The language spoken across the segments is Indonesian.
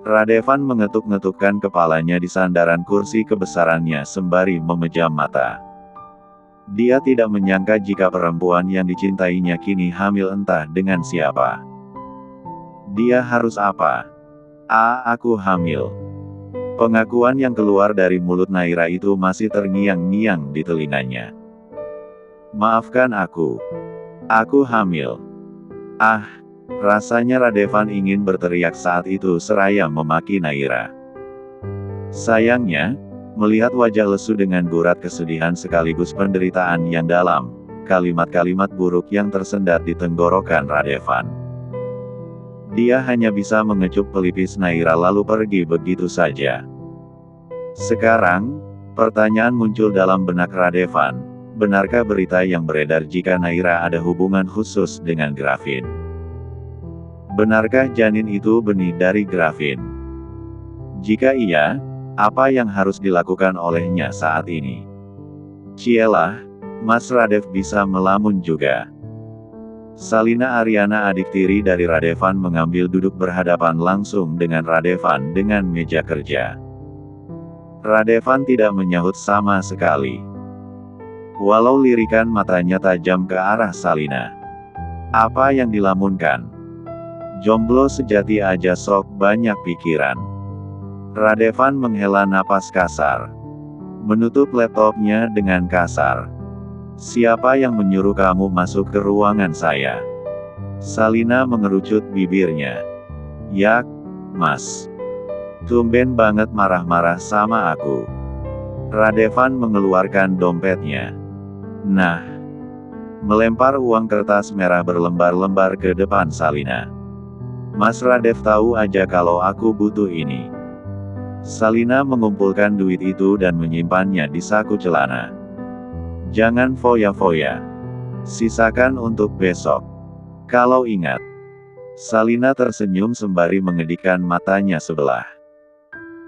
Radevan mengetuk-ngetukkan kepalanya di sandaran kursi kebesarannya sembari memejam mata. Dia tidak menyangka jika perempuan yang dicintainya kini hamil entah dengan siapa. Dia harus apa? Aku hamil. Pengakuan yang keluar dari mulut Naira itu masih terngiang-ngiang di telinganya. Maafkan aku. Aku hamil. Rasanya Radevan ingin berteriak saat itu seraya memaki Naira. Sayangnya, melihat wajah lesu dengan gurat kesedihan sekaligus penderitaan yang dalam, kalimat-kalimat buruk yang tersendat di tenggorokan Radevan. Dia hanya bisa mengecup pelipis Naira lalu pergi begitu saja. Sekarang, pertanyaan muncul dalam benak Radevan. Benarkah berita yang beredar jika Naira ada hubungan khusus dengan Gravin? Benarkah janin itu benih dari Gravin? Jika iya, apa yang harus dilakukan olehnya saat ini? Cielah, Mas Radev bisa melamun juga. Salina Aryana adik tiri dari Radevan mengambil duduk berhadapan langsung dengan Radevan dengan meja kerja. Radevan tidak menyahut sama sekali. Walau lirikan matanya tajam ke arah Salina. Apa yang dilamunkan? Jomblo sejati aja sok banyak pikiran. Radevan menghela napas kasar. Menutup laptopnya dengan kasar. Siapa yang menyuruh kamu masuk ke ruangan saya? Salina mengerucut bibirnya. Yak, Mas. Tumben banget marah-marah sama aku. Radevan mengeluarkan dompetnya. Nah. Melempar uang kertas merah berlembar-lembar ke depan Salina. Mas Radev tahu aja kalau aku butuh ini. Salina mengumpulkan duit itu dan menyimpannya di saku celana. Jangan foya-foya. Sisakan untuk besok. Kalau ingat. Salina tersenyum sembari mengedipkan matanya sebelah.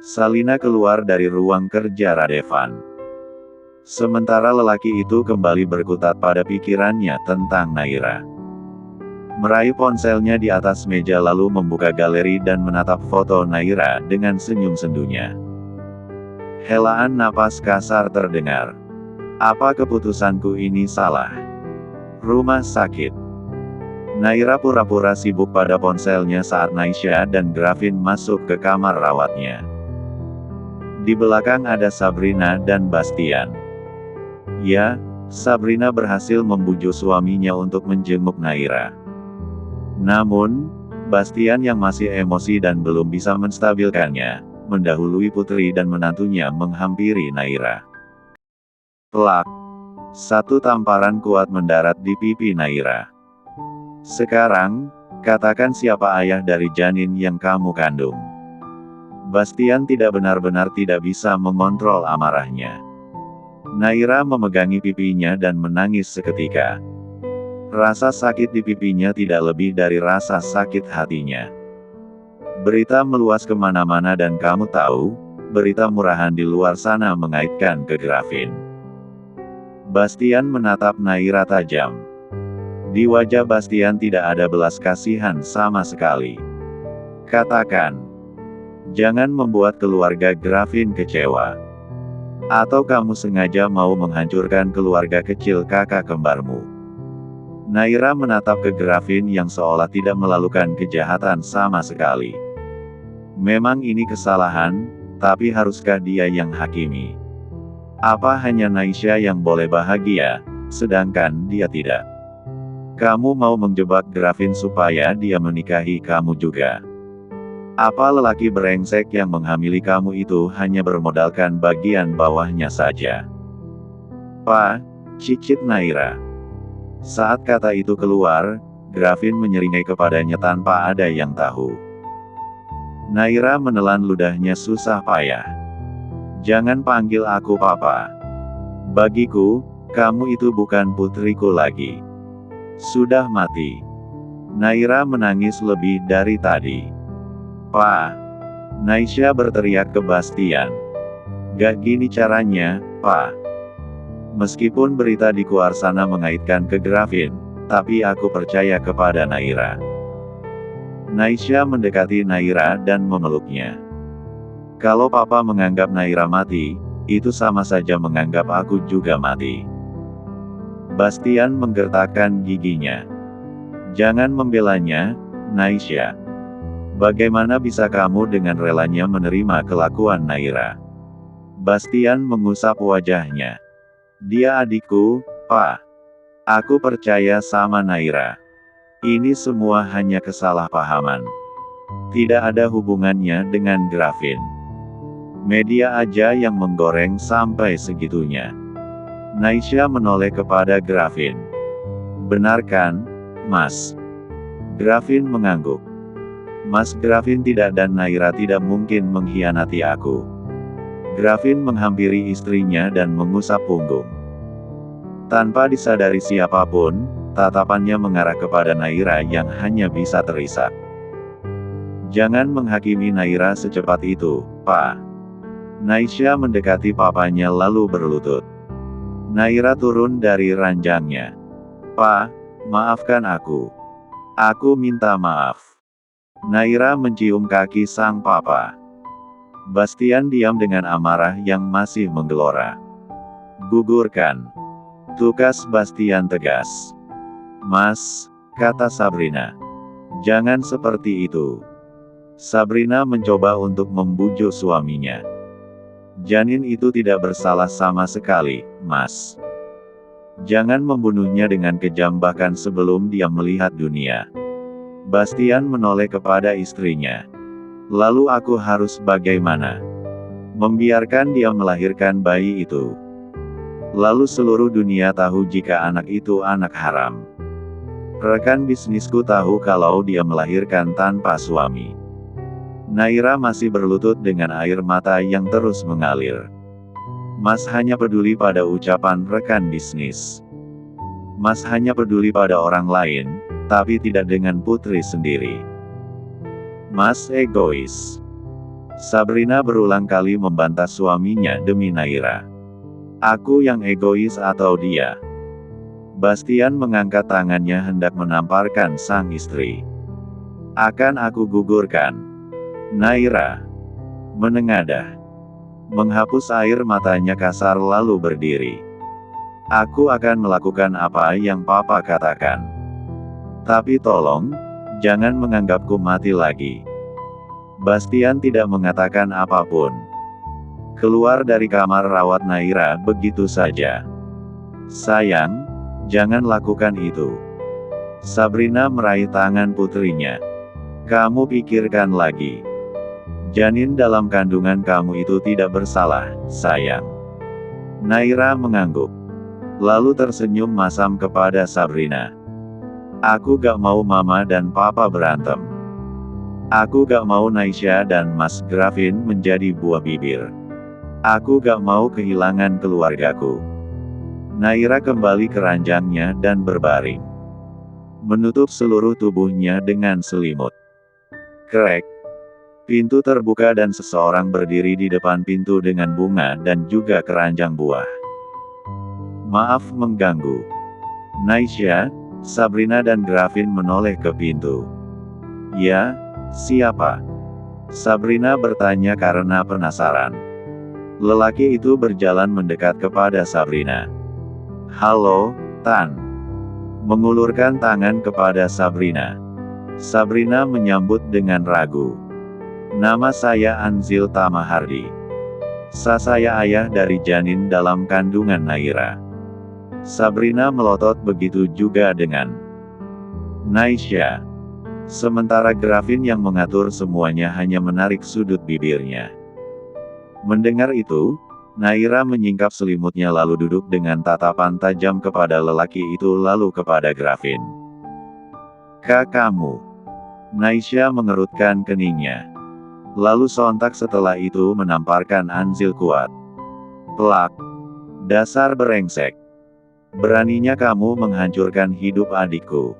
Salina keluar dari ruang kerja Radevan. Sementara lelaki itu kembali berkutat pada pikirannya tentang Naira. Meraih ponselnya di atas meja lalu membuka galeri dan menatap foto Naira dengan senyum sendunya. Helaan napas kasar terdengar. Apa keputusanku ini salah? Rumah sakit. Naira pura-pura sibuk pada ponselnya saat Naisha dan Gravin masuk ke kamar rawatnya. Di belakang ada Sabrina dan Bastian. Ya, Sabrina berhasil membujuk suaminya untuk menjenguk Naira. Namun, Bastian yang masih emosi dan belum bisa menstabilkannya, mendahului putri dan menantunya menghampiri Naira. Plak. Satu tamparan kuat mendarat di pipi Naira. Sekarang, katakan siapa ayah dari janin yang kamu kandung. Bastian tidak benar-benar tidak bisa mengontrol amarahnya. Naira memegangi pipinya dan menangis seketika. Rasa sakit di pipinya tidak lebih dari rasa sakit hatinya. Berita meluas kemana-mana dan kamu tahu, berita murahan di luar sana mengaitkan ke Gravin. Bastian menatap Naira tajam. Di wajah Bastian tidak ada belas kasihan sama sekali. Katakan. Jangan membuat keluarga Gravin kecewa. Atau kamu sengaja mau menghancurkan keluarga kecil kakak kembarmu. Naira menatap ke Gravin yang seolah tidak melakukan kejahatan sama sekali. Memang ini kesalahan, tapi haruskah dia yang hakimi? Apa hanya Naisha yang boleh bahagia, sedangkan dia tidak? Kamu mau menjebak Gravin supaya dia menikahi kamu juga? Apa lelaki brengsek yang menghamili kamu itu hanya bermodalkan bagian bawahnya saja? Pak, cicit Naira. Saat kata itu keluar, Gravin menyeringai kepadanya tanpa ada yang tahu. Naira menelan ludahnya susah payah. Jangan panggil aku papa. Bagiku, kamu itu bukan putriku lagi. Sudah mati. Naira menangis lebih dari tadi. Pa. Naisha berteriak ke Bastian. Gak gini caranya, Pa. Meskipun berita di luar sana mengaitkan ke Gravin, tapi aku percaya kepada Naira. Naisha mendekati Naira dan memeluknya. Kalau papa menganggap Naira mati, itu sama saja menganggap aku juga mati. Bastian menggertakkan giginya. Jangan membelanya, Naisha. Bagaimana bisa kamu dengan relanya menerima kelakuan Naira? Bastian mengusap wajahnya. Dia adikku, Pak. Aku percaya sama Naira. Ini semua hanya kesalahpahaman. Tidak ada hubungannya dengan Gravin. Media aja yang menggoreng sampai segitunya. Naisha menoleh kepada Gravin. Benar kan, Mas? Gravin mengangguk. Mas Gravin tidak dan Naira tidak mungkin mengkhianati aku. Gravin menghampiri istrinya dan mengusap punggung. Tanpa disadari siapapun, tatapannya mengarah kepada Naira yang hanya bisa terisak. Jangan menghakimi Naira secepat itu, Pak. Naisha mendekati papanya lalu berlutut. Naira turun dari ranjangnya. Pak, maafkan aku. Aku minta maaf. Naira mencium kaki sang papa. Bastian diam dengan amarah yang masih menggelora. Gugurkan. Tukas Bastian tegas. Mas, kata Sabrina. Jangan seperti itu. Sabrina mencoba untuk membujuk suaminya. Janin itu tidak bersalah sama sekali, Mas. Jangan membunuhnya dengan kejam bahkan sebelum dia melihat dunia. Bastian menoleh kepada istrinya. Lalu aku harus bagaimana? Membiarkan dia melahirkan bayi itu. Lalu seluruh dunia tahu jika anak itu anak haram. Rekan bisnisku tahu kalau dia melahirkan tanpa suami. Naira masih berlutut dengan air mata yang terus mengalir. Mas hanya peduli pada ucapan rekan bisnis. Mas hanya peduli pada orang lain, tapi tidak dengan putri sendiri. Mas egois. Sabrina berulang kali membantah suaminya demi Naira. Aku yang egois atau dia? Bastian mengangkat tangannya hendak menamparkan sang istri. Akan aku gugurkan. Naira menengadah. Menghapus air matanya kasar lalu berdiri. Aku akan melakukan apa yang papa katakan. Tapi tolong, jangan menganggapku mati lagi. Bastian tidak mengatakan apapun. Keluar dari kamar rawat Naira begitu saja. Sayang, jangan lakukan itu. Sabrina meraih tangan putrinya. Kamu pikirkan lagi. Janin dalam kandungan kamu itu tidak bersalah, sayang. Naira mengangguk. Lalu tersenyum masam kepada Sabrina. Aku gak mau mama dan papa berantem. Aku gak mau Naisha dan Mas Gravin menjadi buah bibir. Aku gak mau kehilangan keluargaku. Naira kembali ke ranjangnya dan berbaring. Menutup seluruh tubuhnya dengan selimut. Krek. Pintu terbuka dan seseorang berdiri di depan pintu dengan bunga dan juga keranjang buah. Maaf mengganggu. Naisha, Sabrina dan Gravin menoleh ke pintu. Ya, siapa? Sabrina bertanya karena penasaran. Lelaki itu berjalan mendekat kepada Sabrina. Halo, Tan. Mengulurkan tangan kepada Sabrina. Sabrina menyambut dengan ragu. Nama saya Anzil Tamahardi. Saya ayah dari janin dalam kandungan Naira. Sabrina melotot begitu juga dengan Naisha. Sementara Gravin yang mengatur semuanya hanya menarik sudut bibirnya. Mendengar itu, Naira menyingkap selimutnya lalu duduk dengan tatapan tajam kepada lelaki itu lalu kepada Gravin. Kamu. Naisha mengerutkan keningnya. Lalu sontak setelah itu menamparkan Anzil kuat. Plak. Dasar brengsek. Beraninya kamu menghancurkan hidup adikku.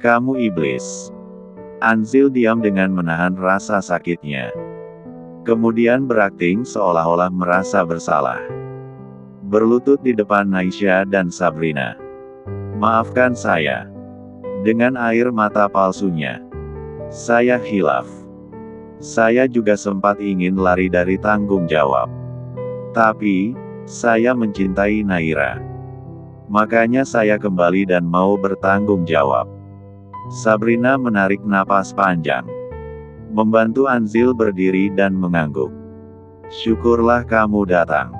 Kamu iblis. Anzil diam dengan menahan rasa sakitnya. Kemudian berakting seolah-olah merasa bersalah. Berlutut di depan Naisha dan Sabrina. Maafkan saya. Dengan air mata palsunya. Saya hilaf. Saya juga sempat ingin lari dari tanggung jawab. Tapi, saya mencintai Naira. Makanya saya kembali dan mau bertanggung jawab. Sabrina menarik napas panjang. Membantu Anzil berdiri dan mengangguk. Syukurlah kamu datang.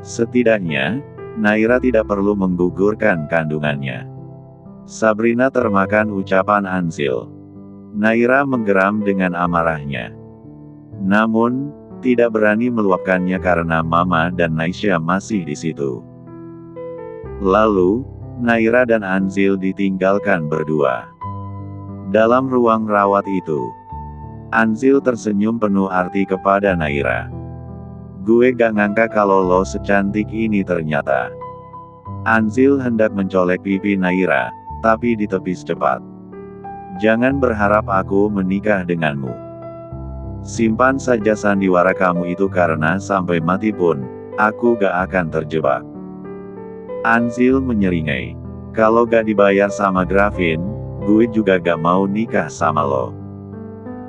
Setidaknya, Naira tidak perlu menggugurkan kandungannya. Sabrina termakan ucapan Anzil. Naira menggeram dengan amarahnya. Namun, tidak berani meluapkannya karena Mama dan Naisha masih di situ. Lalu, Naira dan Anzil ditinggalkan berdua. Dalam ruang rawat itu, Anzil tersenyum penuh arti kepada Naira. Gue gak ngangka kalau lo secantik ini ternyata. Anzil hendak mencolek pipi Naira, tapi ditepis cepat. Jangan berharap aku menikah denganmu. Simpan saja sandiwara kamu itu karena sampai mati pun, aku gak akan terjebak. Anzil menyeringai. Kalau gak dibayar sama Gravin, gue juga gak mau nikah sama lo.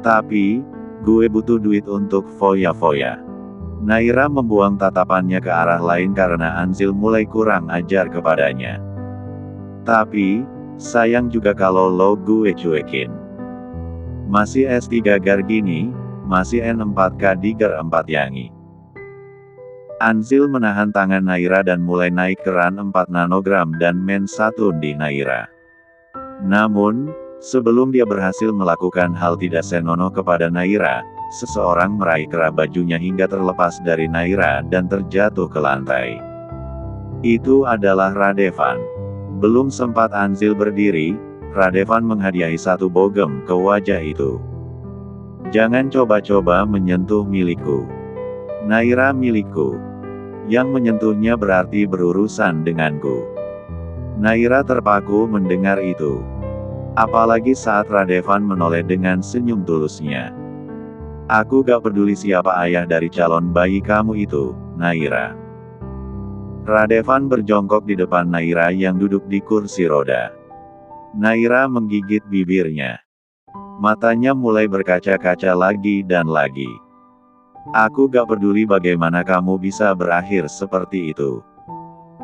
Tapi, gue butuh duit untuk foya-foya. Naira membuang tatapannya ke arah lain karena Anzil mulai kurang ajar kepadanya. Tapi, sayang juga kalau lo gue cuekin. Masih S3 Gargini, masih N4K Diger 4 Yangi. Anzil menahan tangan Naira dan mulai naik ke ran 4 nanogram dan men 1 di Naira. Namun, sebelum dia berhasil melakukan hal tidak senonoh kepada Naira, seseorang meraih kerah bajunya hingga terlepas dari Naira dan terjatuh ke lantai. Itu adalah Radevan. Belum sempat Anzil berdiri, Radevan menghadiahi satu bogem ke wajah itu. Jangan coba-coba menyentuh milikku. Naira milikku. Yang menyentuhnya berarti berurusan denganku. Naira terpaku mendengar itu. Apalagi saat Radevan menoleh dengan senyum tulusnya. Aku gak peduli siapa ayah dari calon bayi kamu itu, Naira. Radevan berjongkok di depan Naira yang duduk di kursi roda. Naira menggigit bibirnya. Matanya mulai berkaca-kaca lagi dan lagi. Aku gak peduli bagaimana kamu bisa berakhir seperti itu.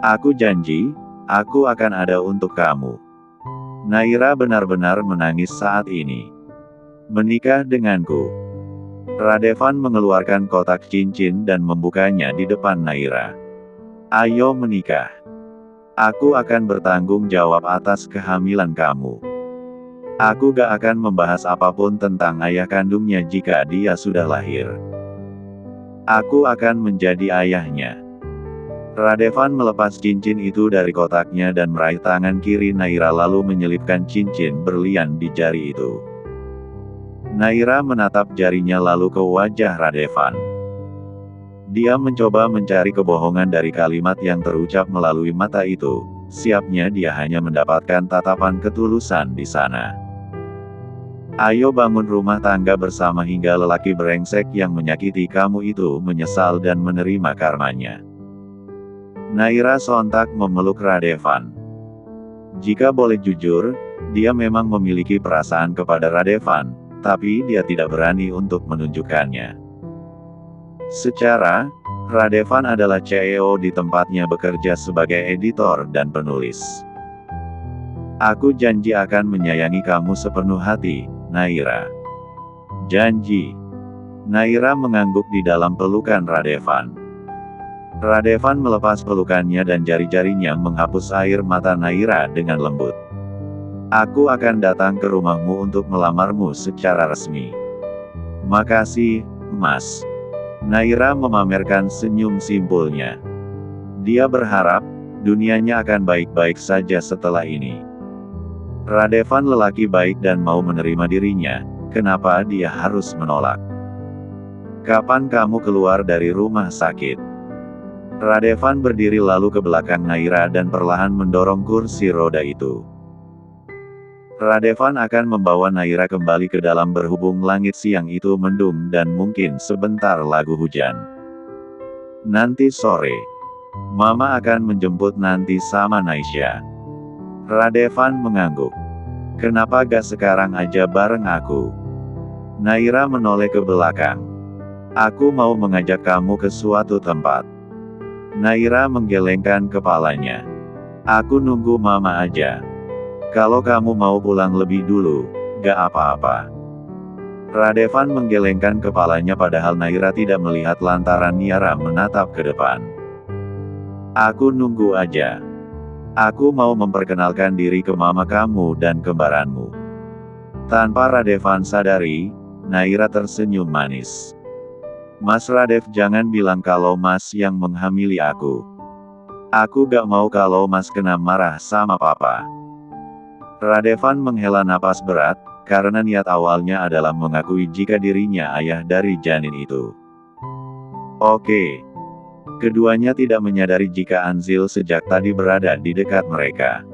Aku janji, aku akan ada untuk kamu. Naira benar-benar menangis saat ini. Menikah denganku. Radevan mengeluarkan kotak cincin dan membukanya di depan Naira. Ayo menikah. Aku akan bertanggung jawab atas kehamilan kamu. Aku gak akan membahas apapun tentang ayah kandungnya jika dia sudah lahir. Aku akan menjadi ayahnya. Radevan melepas cincin itu dari kotaknya dan meraih tangan kiri Naira lalu menyelipkan cincin berlian di jari itu. Naira menatap jarinya lalu ke wajah Radevan. Dia mencoba mencari kebohongan dari kalimat yang terucap melalui mata itu, siapnya dia hanya mendapatkan tatapan ketulusan di sana. Ayo bangun rumah tangga bersama hingga lelaki brengsek yang menyakiti kamu itu menyesal dan menerima karmanya. Naira sontak memeluk Radevan. Jika boleh jujur, dia memang memiliki perasaan kepada Radevan, tapi dia tidak berani untuk menunjukkannya. Secara, Radevan adalah CEO di tempatnya bekerja sebagai editor dan penulis. Aku janji akan menyayangi kamu sepenuh hati, Naira. Janji. Naira mengangguk di dalam pelukan Radevan. Radevan melepas pelukannya dan jari-jarinya menghapus air mata Naira dengan lembut. Aku akan datang ke rumahmu untuk melamarmu secara resmi. Makasih, Mas. Naira memamerkan senyum simpulnya. Dia berharap, dunianya akan baik-baik saja setelah ini. Radevan lelaki baik dan mau menerima dirinya, kenapa dia harus menolak? Kapan kamu keluar dari rumah sakit? Radevan berdiri lalu ke belakang Naira dan perlahan mendorong kursi roda itu. Radevan akan membawa Naira kembali ke dalam berhubung langit siang itu mendung dan mungkin sebentar lagu hujan. Nanti sore, Mama akan menjemput nanti sama Naisha. Radevan mengangguk. Kenapa gak sekarang aja bareng aku? Naira menoleh ke belakang. Aku mau mengajak kamu ke suatu tempat. Naira menggelengkan kepalanya. Aku nunggu mama aja. Kalau kamu mau pulang lebih dulu, gak apa-apa. Radevan menggelengkan kepalanya padahal Naira tidak melihat lantaran Niara menatap ke depan. Aku nunggu aja. Aku mau memperkenalkan diri ke mama kamu dan kembaranmu. Tanpa Radevan sadari, Naira tersenyum manis. Mas Radev, jangan bilang kalau Mas yang menghamili aku. Aku gak mau kalau Mas kena marah sama papa. Radevan menghela napas berat, karena niat awalnya adalah mengakui jika dirinya ayah dari janin itu. Oke. Keduanya tidak menyadari jika Anzil sejak tadi berada di dekat mereka.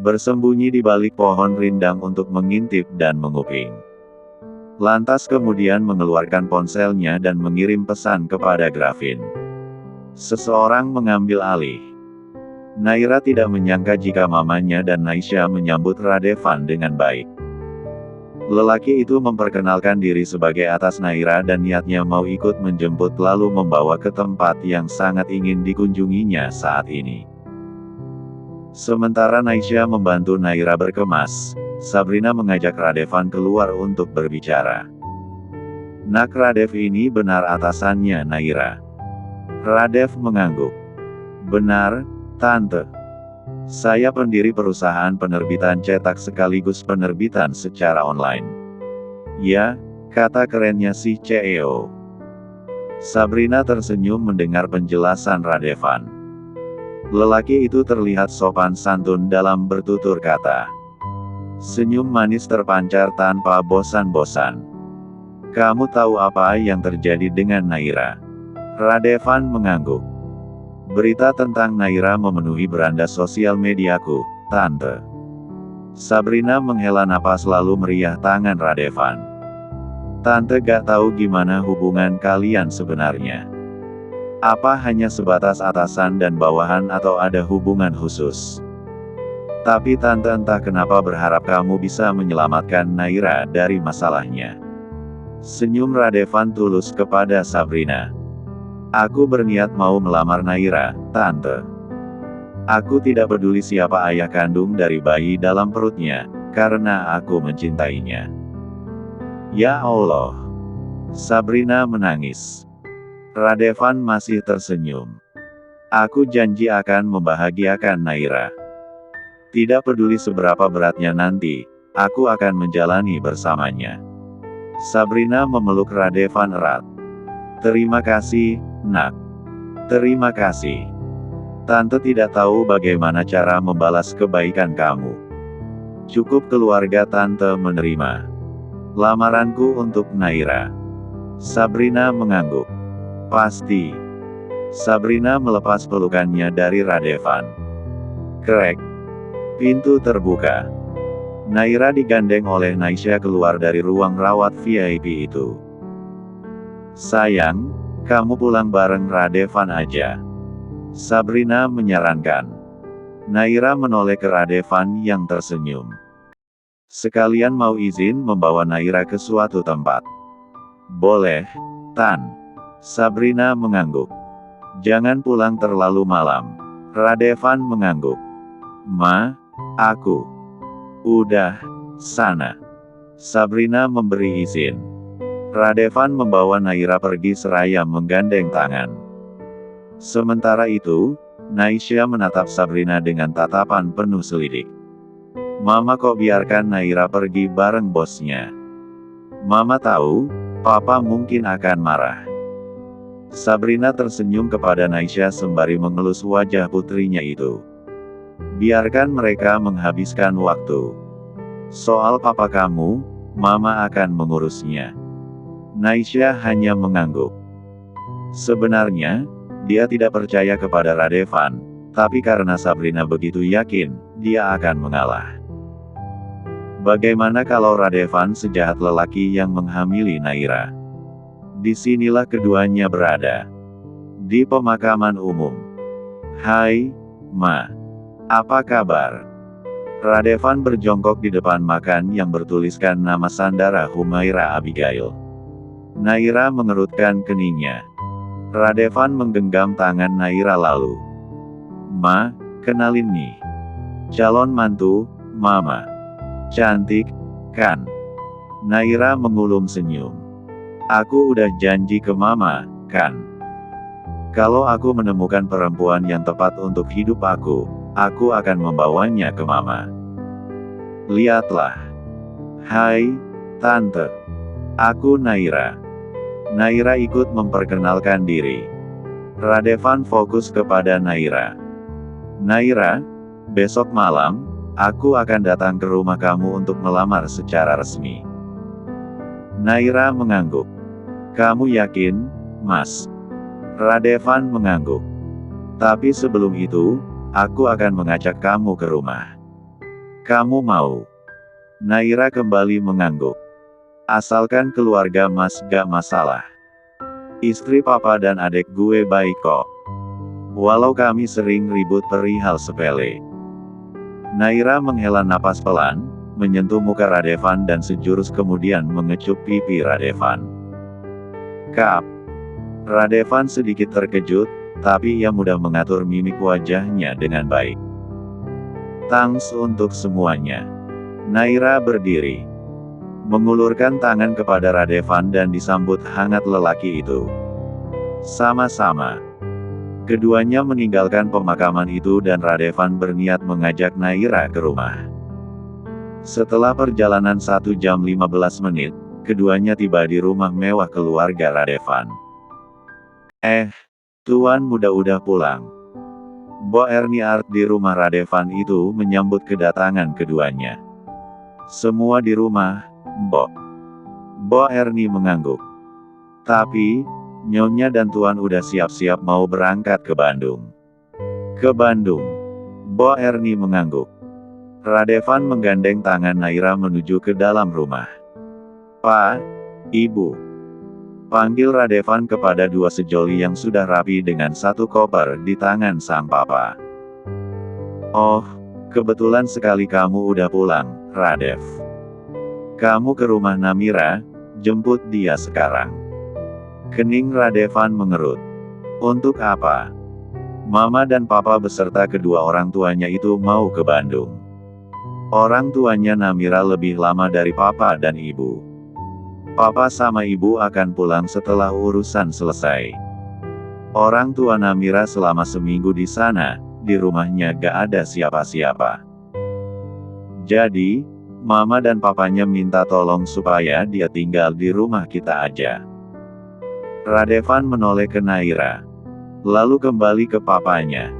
Bersembunyi di balik pohon rindang untuk mengintip dan menguping. Lantas kemudian mengeluarkan ponselnya dan mengirim pesan kepada Gravin. Seseorang mengambil alih. Naira tidak menyangka jika mamanya dan Naisha menyambut Radevan dengan baik. Lelaki itu memperkenalkan diri sebagai atas Naira dan niatnya mau ikut menjemput lalu membawa ke tempat yang sangat ingin dikunjunginya saat ini. Sementara Naisha membantu Naira berkemas, Sabrina mengajak Radevan keluar untuk berbicara. Nak, Radev ini benar atasannya Naira. Radev mengangguk. Benar, Tante. Saya pendiri perusahaan penerbitan cetak sekaligus penerbitan secara online. Ya, kata kerennya si CEO. Sabrina tersenyum mendengar penjelasan Radevan. Lelaki itu terlihat sopan santun dalam bertutur kata. Senyum manis terpancar tanpa bosan-bosan. Kamu tahu apa yang terjadi dengan Naira? Radevan mengangguk. Berita tentang Naira memenuhi beranda sosial mediaku, Tante. Sabrina menghela napas lalu meriah tangan Radevan. Tante gak tahu gimana hubungan kalian sebenarnya. Apa hanya sebatas atasan dan bawahan atau ada hubungan khusus? Tapi Tante entah kenapa berharap kamu bisa menyelamatkan Naira dari masalahnya. Senyum Radevan tulus kepada Sabrina. Aku berniat mau melamar Naira, Tante. Aku tidak peduli siapa ayah kandung dari bayi dalam perutnya, karena aku mencintainya. Ya Allah. Sabrina menangis. Radevan masih tersenyum. Aku janji akan membahagiakan Naira. Tidak peduli seberapa beratnya nanti, aku akan menjalani bersamanya. Sabrina memeluk Radevan erat. Terima kasih, Nak. Terima kasih. Tante tidak tahu bagaimana cara membalas kebaikan kamu. Cukup keluarga Tante menerima lamaranku untuk Naira. Sabrina mengangguk. Pasti. Sabrina melepas pelukannya dari Radevan. Krek. Pintu terbuka. Naira digandeng oleh Naisha keluar dari ruang rawat VIP itu. Sayang, kamu pulang bareng Radevan aja. Sabrina menyarankan. Naira menoleh ke Radevan yang tersenyum. Sekalian mau izin membawa Naira ke suatu tempat. Boleh, Tan. Sabrina mengangguk. Jangan pulang terlalu malam. Radevan mengangguk. Ma, aku udah sana. Sabrina memberi izin. Radevan membawa Naira pergi seraya menggandeng tangan. Sementara itu, Naisha menatap Sabrina dengan tatapan penuh selidik. Mama kok biarkan Naira pergi bareng bosnya? Mama tahu, Papa mungkin akan marah. Sabrina tersenyum kepada Naisha sembari mengelus wajah putrinya itu. Biarkan mereka menghabiskan waktu. Soal papa kamu, Mama akan mengurusnya. Naisha hanya mengangguk. Sebenarnya, dia tidak percaya kepada Radevan, tapi karena Sabrina begitu yakin, dia akan mengalah. Bagaimana kalau Radevan sejahat lelaki yang menghamili Naira? Disinilah keduanya berada. Di pemakaman umum. Hai, Ma. Apa kabar? Radevan berjongkok di depan makan yang bertuliskan nama Sandara Humaira Abigail. Naira mengerutkan keningnya. Radevan menggenggam tangan Naira lalu. "Ma, kenalin nih. Calon mantu, Mama. Cantik, kan?" Naira mengulum senyum. "Aku udah janji ke Mama, kan? Kalau aku menemukan perempuan yang tepat untuk hidup aku akan membawanya ke Mama. Lihatlah. Hai, Tante. Aku Naira." Naira ikut memperkenalkan diri. Radevan fokus kepada Naira. "Naira, besok malam, aku akan datang ke rumah kamu untuk melamar secara resmi." Naira mengangguk. "Kamu yakin, Mas?" Radevan mengangguk. "Tapi sebelum itu, aku akan mengajak kamu ke rumah. Kamu mau?" Naira kembali mengangguk. "Asalkan keluarga Mas gak masalah. Istri Papa dan adek gue baik kok. Walau kami sering ribut perihal sepele." Naira menghela napas pelan, menyentuh muka Radevan dan sejurus kemudian mengecup pipi Radevan. "Kap." Radevan sedikit terkejut, tapi ia mudah mengatur mimik wajahnya dengan baik. "Thanks untuk semuanya." Naira berdiri, mengulurkan tangan kepada Radevan dan disambut hangat lelaki itu. "Sama-sama." Keduanya meninggalkan pemakaman itu dan Radevan berniat mengajak Naira ke rumah. Setelah perjalanan 1 jam 15 menit, keduanya tiba di rumah mewah keluarga Radevan. Tuan muda udah pulang." Bo Ernie Art di rumah Radevan itu menyambut kedatangan keduanya. "Semua di rumah, Mbok?" Bo Ernie mengangguk. "Tapi, Nyonya dan Tuan udah siap-siap mau berangkat ke Bandung." "Ke Bandung?" Bo Ernie mengangguk. Radevan menggandeng tangan Naira menuju ke dalam rumah. "Pak, Ibu." Panggil Radevan kepada dua sejoli yang sudah rapi dengan satu koper di tangan sang papa. "Oh, kebetulan sekali kamu udah pulang, Radev. Kamu ke rumah Namira, jemput dia sekarang." Kening Radevan mengerut. "Untuk apa?" "Mama dan Papa beserta kedua orang tuanya itu mau ke Bandung. Orang tuanya Namira lebih lama dari Papa dan Ibu. Papa sama Ibu akan pulang setelah urusan selesai. Orang tua Namira selama seminggu di sana, di rumahnya gak ada siapa-siapa. Jadi, Mama dan Papanya minta tolong supaya dia tinggal di rumah kita aja." Radevan menoleh ke Naira, lalu kembali ke papanya.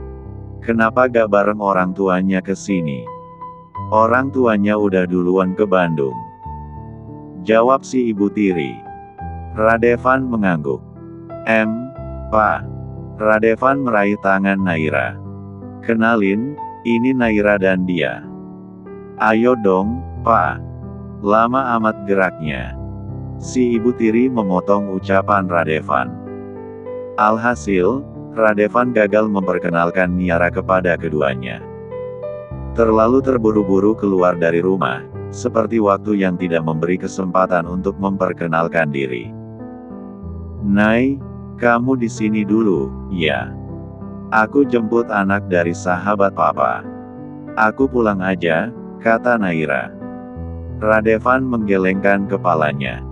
"Kenapa gak bareng orang tuanya ke sini? Orang tuanya udah duluan ke Bandung," jawab si ibu tiri. Radevan mengangguk. Pak." Radevan meraih tangan Naira. "Kenalin, ini Naira dan dia." "Ayo dong, Pak." Lama amat geraknya. Si ibu tiri memotong ucapan Radevan. Alhasil, Radevan gagal memperkenalkan Niara kepada keduanya. Terlalu terburu-buru keluar dari rumah, seperti waktu yang tidak memberi kesempatan untuk memperkenalkan diri. "Nay, kamu di sini dulu, ya? Aku jemput anak dari sahabat Papa. Aku pulang aja," kata Naira. Radevan menggelengkan kepalanya.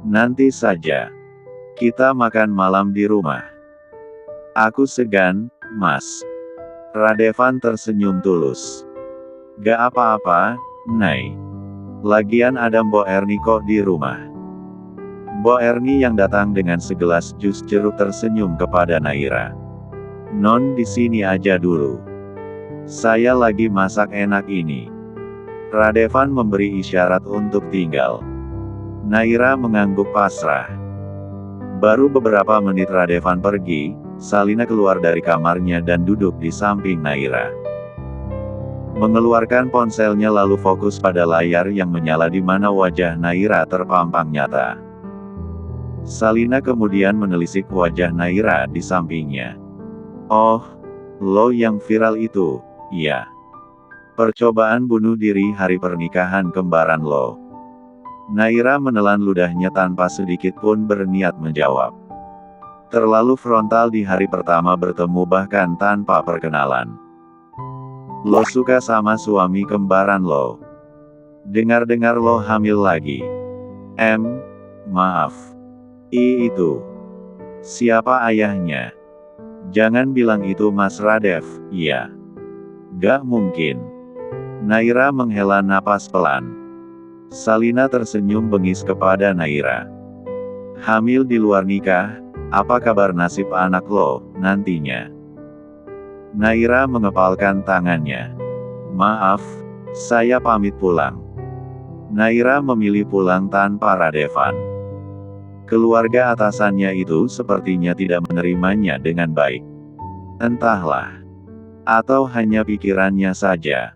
Nanti saja. Kita makan malam di rumah." "Aku segan, Mas." Radevan tersenyum tulus. "Gak apa-apa, Nay. Lagian ada Mbok Ernie kok di rumah." Mbok Ernie yang datang dengan segelas jus jeruk tersenyum kepada Naira. "Non di sini aja dulu. Saya lagi masak enak ini." Radevan memberi isyarat untuk tinggal. Naira mengangguk pasrah. Baru beberapa menit Radevan pergi, Salina keluar dari kamarnya dan duduk di samping Naira. Mengeluarkan ponselnya lalu fokus pada layar yang menyala di mana wajah Naira terpampang nyata. Salina kemudian menelisik wajah Naira di sampingnya. "Oh, lo yang viral itu, ya? Percobaan bunuh diri hari pernikahan kembaran lo. Naira menelan ludahnya tanpa sedikit pun berniat menjawab. Terlalu frontal di hari pertama bertemu bahkan tanpa perkenalan. Lo suka sama suami kembaran lo. Dengar-dengar lo hamil lagi. Maaf. Itu. Siapa ayahnya? Jangan bilang itu Mas Radev, iya. Gak mungkin. Naira menghela napas pelan. Salina tersenyum bengis kepada Naira. Hamil di luar nikah, apa kabar nasib anak lo, nantinya? Naira mengepalkan tangannya. Maaf, saya pamit pulang. Naira memilih pulang tanpa Radevan. Keluarga atasannya itu sepertinya tidak menerimanya dengan baik. Entahlah. Atau hanya pikirannya saja.